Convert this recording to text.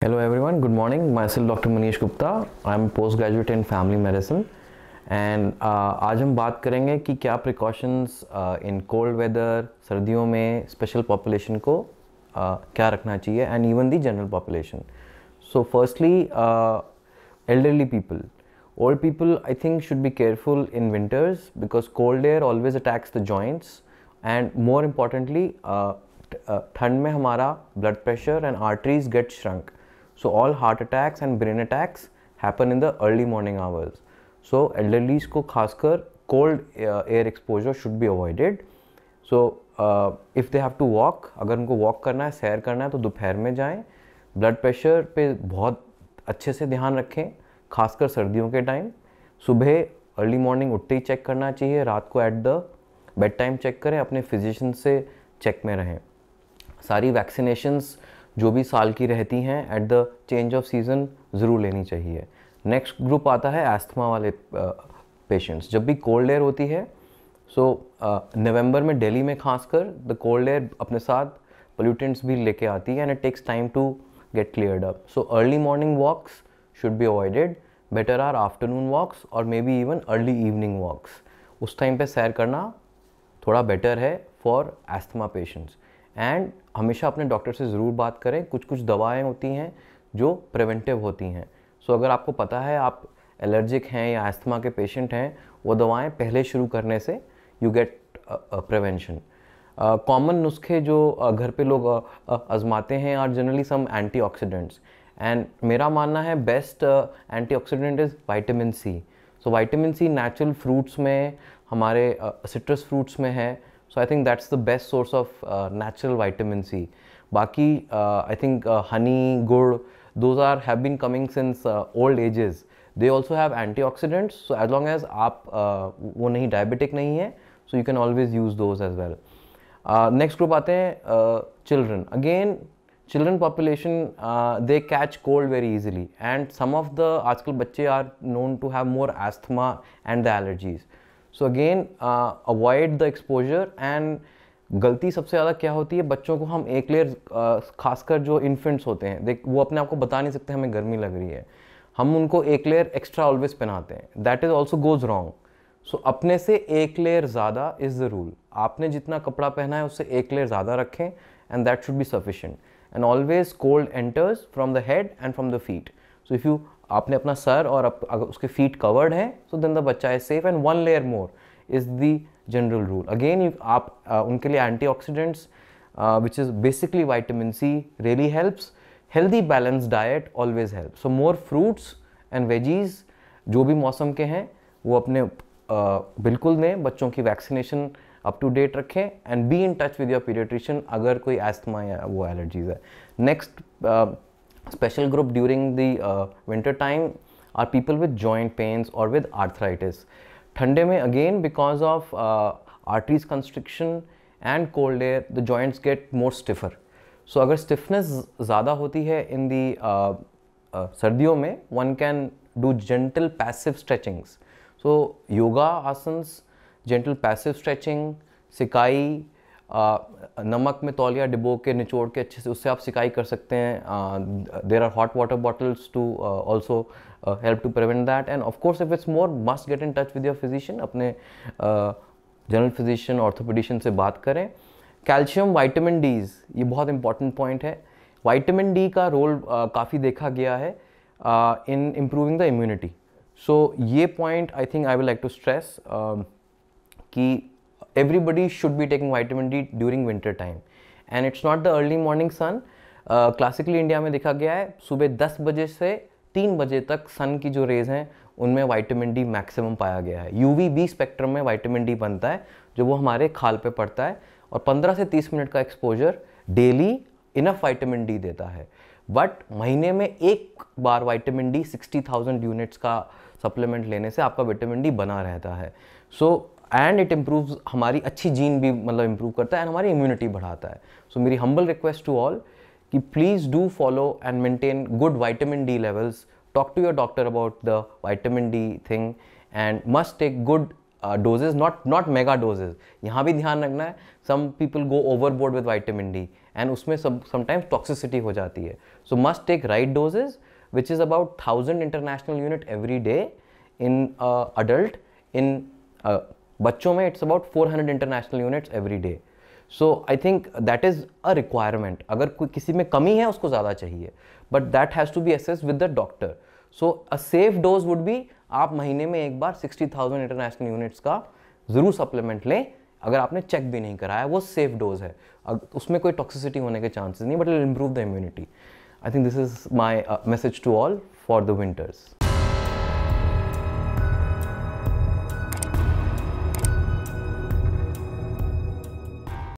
Hello everyone, good morning. Myself Dr. Manish Gupta. I am postgraduate in family medicine and आज हम बात करेंगे कि क्या प्रिकॉशंस इन कोल्ड वेदर सर्दियों में स्पेशल पॉपुलेशन को क्या रखना चाहिए and even the general population. So firstly elderly people. Old people I think should be careful in winters because cold air always attacks the joints and more importantly ठंड में हमारा blood pressure and arteries get shrunk. So all heart attacks and brain attacks happen in the early morning hours. So elderlies को खासकर cold air exposure should be avoided. So if they have to walk, अगर उनको walk करना है, सैर करना है तो दोपहर में जाएं. Blood pressure पे बहुत अच्छे से ध्यान रखें, खासकर सर्दियों के टाइम. सुबह अर्ली मॉर्निंग उठते ही चेक करना चाहिए, रात को at the bed time check करें, अपने फिजिशियन से चेक में रहें. सारी वैक्सीनेशंस जो भी साल की रहती हैं at the change of season ज़रूर लेनी चाहिए. नेक्स्ट ग्रुप आता है एस्थमा वाले पेशेंट्स. जब भी कोल्ड एयर होती है नवंबर में दिल्ली में खासकर द कोल्ड एयर अपने साथ पोल्यूटेंट्स भी लेके आती है and it takes time to get cleared up. So early morning walks should be avoided. Better are afternoon walks or maybe even early evening walks. उस टाइम पे सैर करना थोड़ा बेटर है फॉर एस्थमा पेशेंट्स. एंड हमेशा अपने doctor से ज़रूर बात करें. कुछ कुछ दवाएं होती हैं जो प्रिवेंटिव होती हैं. सो अगर आपको पता है आप एलर्जिक हैं या एस्थमा के पेशेंट हैं, वो दवाएं पहले शुरू करने से यू गेट प्रिवेंशन. कॉमन नुस्खे जो घर पे लोग आजमाते हैं are generally some antioxidants and मेरा मानना है best antioxidant is vitamin C. So vitamin C natural fruits में, हमारे सिट्रस फ्रूट्स में है. So I think that's the best source of natural vitamin C. बाकी I think honey, gur, those are have been coming since old ages. They also have antioxidants. So as long as आप वो नहीं diabetic नहीं है, so you can always use those as well. Next group आते हैं children. Again children population they catch cold very easily and some of the आजकल बच्चे are known to have more asthma and the allergies. So again avoid the exposure. And गलती सबसे ज़्यादा क्या होती है, बच्चों को हम एक लेयर खासकर जो इन्फेंट्स होते हैं वो अपने आप को बता नहीं सकते हमें गर्मी लग रही है, हम उनको एक लेयर एक्स्ट्रा ऑलवेज पहनाते हैं. That is also goes wrong. So अपने से एक लेयर ज़्यादा इज़ द रूल. आपने जितना कपड़ा पहना है उससे एक लेयर ज़्यादा रखें and that should be sufficient. And always cold enters from the head and from the feet. So if you आपने अपना सर और अगर उसके फीट कवर्ड हैं सो देन द बच्चा is safe and one layer more is the general rule. Again आप उनके लिए antioxidants which is basically vitamin C really helps. Healthy balance diet always help. So more fruits and veggies जो भी मौसम के हैं वो अपने बिल्कुल दें. बच्चों की वैक्सीनेशन अप टू डेट रखें and be in touch with your paediatrician अगर कोई एस्थमा या वो एलर्जीज है. Next special group during the winter time are people with joint pains और विद आर्थराइटिस. ठंडे में again because of arteries constriction and cold air the joints get more stiffer. So अगर stiffness ज़्यादा होती है इन दी सर्दियों में one can do gentle passive stretchings. So yoga asanas, gentle passive stretching, सिकाई, नमक में तौलिया डिबो के निचोड़ के अच्छे से उससे आप सिकाई कर सकते हैं. There are hot water bottles to also help to prevent that. And of course if it's more must get in touch with your physician. अपने जनरल फिजिशियन ऑर्थोपेडिशियन से बात करें. कैल्शियम, विटामिन डीज, ये बहुत इंपॉर्टेंट पॉइंट है. Vitamin D का role काफ़ी देखा गया है in improving the immunity. So ये point I think I will like to stress कि everybody should be taking vitamin D during winter time and it's not the early morning sun. Classically India में देखा गया है सुबह 10 बजे से 3 बजे तक सन की जो रेज हैं उनमें विटामिन डी मैक्सिमम पाया गया है. UVB स्पेक्ट्रम में विटामिन डी बनता है जो वो हमारे खाल पे पड़ता है और 15 से 30 मिनट का exposure daily enough vitamin D देता है. बट महीने में एक बार विटामिन डी 60,000 यूनिट्स का सप्लीमेंट लेने से आपका विटामिन डी बना रहता है. सो एंड इट इम्प्रूव्स, हमारी अच्छी जीन भी मतलब इम्प्रूव करता है एंड हमारी इम्यूनिटी बढ़ाता है. सो मेरी हम्बल रिक्वेस्ट टू ऑल कि please do follow and maintain good vitamin D levels. Talk to your doctor about the vitamin D thing and must take good doses, not mega doses. यहाँ भी ध्यान रखना है, some people go overboard with vitamin D and उसमें sometimes toxicity हो जाती है. So must take right dosages which is about 1000 international unit every day in adult. In बच्चों में it's about 400 international units every day. So I think that is a requirement. अगर कोई किसी में कमी है उसको ज़्यादा चाहिए, but that has to be assessed with the doctor. So a safe dose would be आप महीने में एक बार 60,000 इंटरनेशनल यूनिट्स का ज़रूर सप्लीमेंट लें. अगर आपने चेक भी नहीं कराया, वो सेफ डोज है, उसमें कोई टॉक्सिसिटी होने के चांसेस नहीं, but it will improve the immunity. I think this is my message to all for the winters.